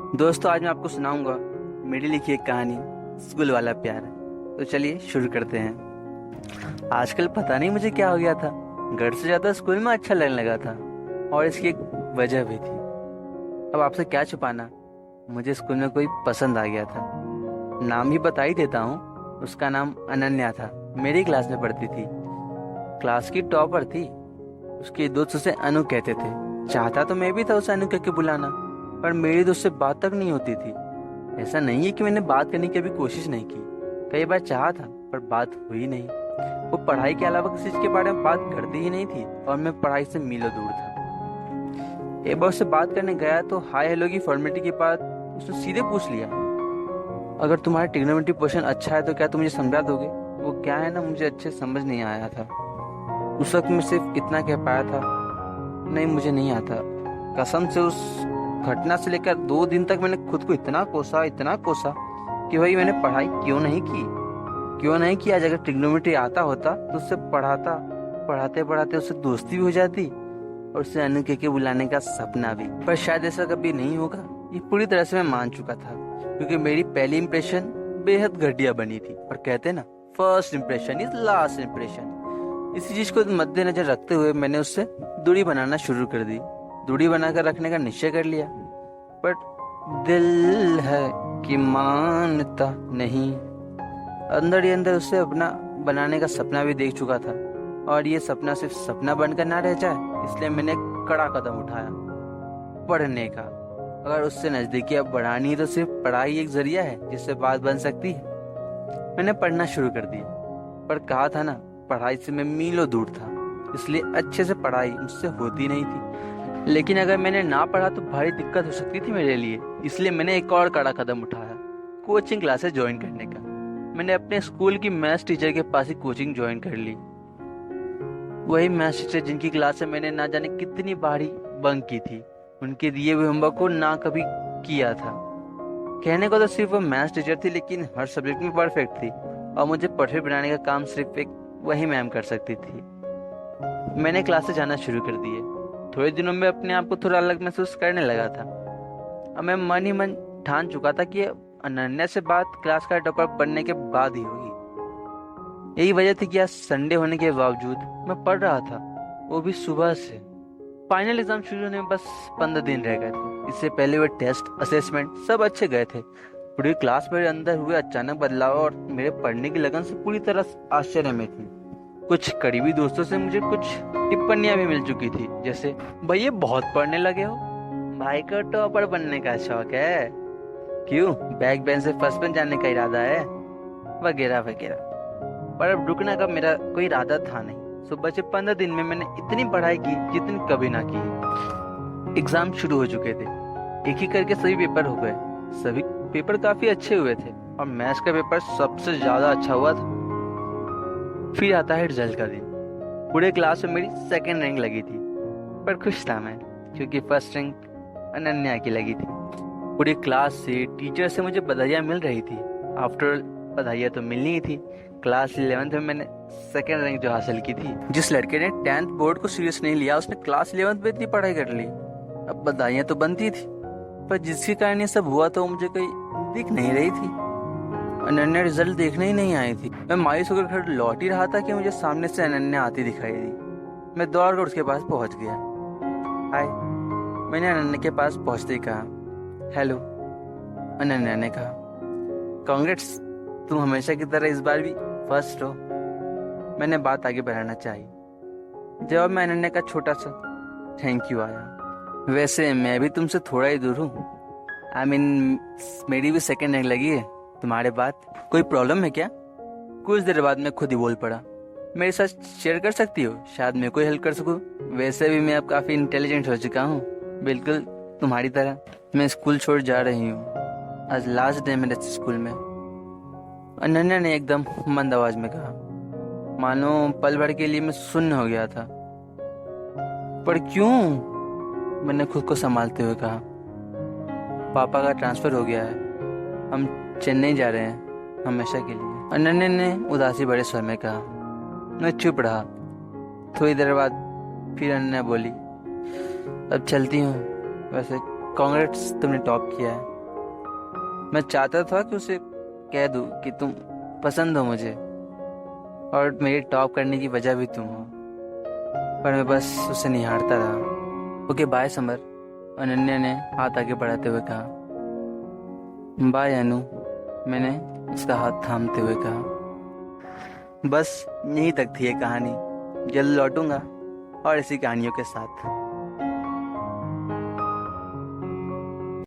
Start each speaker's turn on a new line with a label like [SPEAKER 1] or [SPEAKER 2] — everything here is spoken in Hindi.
[SPEAKER 1] दोस्तों, आज मैं आपको सुनाऊंगा मेरी लिखी एक कहानी, स्कूल वाला प्यार। तो चलिए शुरू करते हैं। आजकल पता नहीं मुझे क्या हो गया था, घर से ज़्यादा स्कूल में अच्छा लगने लगा था। और इसकी एक वजह भी थी। अब आपसे क्या छुपाना, मुझे स्कूल में कोई पसंद आ गया था। नाम ही बता ही देता हूँ। उसका नाम अनन्या था। मेरी क्लास में पढ़ती थी, क्लास की टॉपर थी। उसके दोस्त उसे अनु कहते थे। चाहता तो मैं भी था उसे अनु कह के बुलाना, पर मेरी तो उससे बात तक नहीं होती थी। ऐसा नहीं है कि मैंने बात करने की कभी कोशिश नहीं की, कई बार चाहा था, पर बात हुई नहीं। वो पढ़ाई के अलावा किसी चीज के बारे में बात करती ही नहीं थी, और मैं पढ़ाई से मीलों दूर था। एक बार उससे बात करने गया तो हाय हेलो की फॉर्मेलिटी के बाद उसने सीधे पूछ लिया, अगर तुम्हारा ट्रिग्नोमेट्री क्वेश्चन अच्छा है तो क्या तुम मुझे समझा दोगे? वो क्या है ना, मुझे अच्छे समझ नहीं आया था। उस वक्त मैं सिर्फ इतना कह पाया था, नहीं मुझे नहीं आता। कसम से उस घटना से लेकर 2 दिन तक मैंने खुद को इतना कोसा कि भाई मैंने पढ़ाई क्यों नहीं की। आज अगर ट्रिग्नोमेट्री आता होता तो उससे पढ़ाते पढ़ाते उससे दोस्ती भी हो जाती, और उसे अनु के बुलाने का सपना भी। पर शायद ऐसा कभी नहीं होगा, ये पूरी तरह से मैं मान चुका था, क्योंकि मेरी पहली इंप्रेशन बेहद घटिया बनी थी। और कहते ना, first impression is last impression. इसी चीज को मद्देनजर रखते हुए मैंने उससे दूरी बनाना शुरू कर दी। दूरी बनाकर रखने का निश्चय कर लिया, बट दिल है कि मानता नहीं। अंदर ही अंदर उससे अपना बनाने का सपना भी देख चुका था, और ये सपना सिर्फ सपना बनकर ना रह जाए, इसलिए मैंने एक कड़ा कदम उठाया, पढ़ने का। अगर उससे नजदीकी अब बढ़ानी है तो सिर्फ पढ़ाई एक जरिया है जिससे बात बन सकती है। मैंने पढ़ना शुरू कर दिया, पर कहा था ना, पढ़ाई से मैं मीलों दूर था, इसलिए अच्छे से पढ़ाई मुझसे होती नहीं थी। लेकिन अगर मैंने ना पढ़ा तो भारी दिक्कत हो सकती थी मेरे लिए, इसलिए मैंने एक और कड़ा कदम उठाया, कोचिंग क्लासेस ज्वाइन करने का। मैंने अपने स्कूल की मैथ्स टीचर के पास ही कोचिंग ज्वाइन कर ली। वही मैथ्स टीचर जिनकी क्लास से मैंने ना जाने कितनी बारी बंक की थी, उनके दिए हुए होमवर्क को ना कभी किया था। कहने को तो सिर्फ वो मैथ्स टीचर थी, लेकिन हर सब्जेक्ट में परफेक्ट थी, और मुझे परफेक्ट बनाने का काम सिर्फ एक वही मैम कर सकती थी। मैंने क्लास से जाना शुरू कर दिए। थोड़े दिनों में अपने आप को थोड़ा अलग महसूस करने लगा था। अब मैं मन ही मन ठान चुका था कि अनन्या से बात क्लास का टॉपर बनने के बाद ही होगी। यही वजह थी कि आज संडे होने के बावजूद मैं पढ़ रहा था, वो भी सुबह से। फाइनल एग्जाम शुरू होने में बस 15 दिन रह गए थे। इससे पहले वे टेस्ट असेसमेंट सब अच्छे गए थे। पूरी क्लास मेरे अंदर हुए अचानक बदलाव और मेरे पढ़ने की लगन से पूरी तरह आश्चर्य में थी। कुछ करीबी दोस्तों से मुझे कुछ टिप्पणियां भी मिल चुकी थी, जैसे भाई ये बहुत पढ़ने लगे हो, भाई को टॉपर बनने का शौक है, क्यों बैक बेंच से फर्स्ट बेंच जाने का इरादा है, वगैरह वगैरह। पर अब रुकने का मेरा कोई इरादा था नहीं। सुबह से 15 दिन में मैंने इतनी पढ़ाई की जितनी कभी ना की। एग्जाम शुरू हो चुके थे, एक ही करके सभी पेपर हो गए। सभी पेपर काफी अच्छे हुए थे, और मैथ्स का पेपर सबसे ज्यादा अच्छा हुआ था। फिर आता है रिजल्ट का दिन। पूरे क्लास में मेरी सेकंड रैंक लगी थी, पर खुश था मैं, क्योंकि फर्स्ट रैंक अनन्या की लगी थी। पूरी क्लास से, टीचर से मुझे बधाइयाँ मिल रही थी। आफ्टर बधाइयाँ तो मिलनी ही थी। क्लास 11th में मैंने सेकंड रैंक जो हासिल की थी। जिस लड़के ने 10th बोर्ड को सीरियस नहीं लिया, उसने क्लास 11th में इतनी पढ़ाई कर ली। अब बधाइयाँ तो बनती थी, पर जिसके कारण ये सब हुआ था वो मुझे कहीं दिख नहीं रही थी। अनन्या रिजल्ट देखने ही नहीं आई थी। मैं मायूस होकर घर लौट ही रहा था कि मुझे सामने से अनन्या आती दिखाई दी। मैं दौड़कर उसके पास पहुंच गया। हाय, मैंने अनन्या के पास पहुंचते ही कहा। हेलो, अनन्या ने कहा। कांग्रेट्स, तुम हमेशा की तरह इस बार भी फर्स्ट हो। मैंने बात आगे बढ़ाना चाहिए। जवाब में अनन्या का छोटा सा थैंक यू आया। वैसे मैं भी तुमसे थोड़ा ही दूर हूँ। मेरी भी सेकंड रैंक लगी है तुम्हारे बाद। कोई प्रॉब्लम है क्या? कुछ देर बाद मैं खुद ही बोल पड़ा। मेरे साथ शेयर कर सकती हो, शायद मैं कोई हेल्प कर सकूं। वैसे भी मैं अब काफी इंटेलिजेंट हो चुका हूँ, बिल्कुल तुम्हारी तरह। मैं स्कूल छोड़ जा रही हूँ, आज लास्ट डे मेरे स्कूल में। अनन्या ने एकदम मंद आवाज में कहा, मानो पल भर के लिए मैं सुन्न हो गया था। पर क्यों? मैंने खुद को संभालते हुए कहा, पापा का ट्रांसफर हो गया है, हम चेन्नई जा रहे हैं हमेशा के लिए। अनन्या ने उदासी भरे स्वर में कहा। मैं चुप रहा। थोड़ी देर बाद फिर अनन्या बोली, अब चलती हूँ। वैसे कांग्रेट्स, तुमने टॉप किया है। मैं चाहता था कि उसे कह दूं कि तुम पसंद हो मुझे और मेरी टॉप करने की वजह भी तुम हो, पर मैं बस उसे निहारता रहा। ओके बाय समर, अनन्या ने हाथ आगे बढ़ाते हुए कहा। बाय अनु, मैंने उसका हाथ थामते हुए कहा। बस यहीं तक थी ये कहानी। जल्द लौटूंगा और इसी कहानियों के साथ।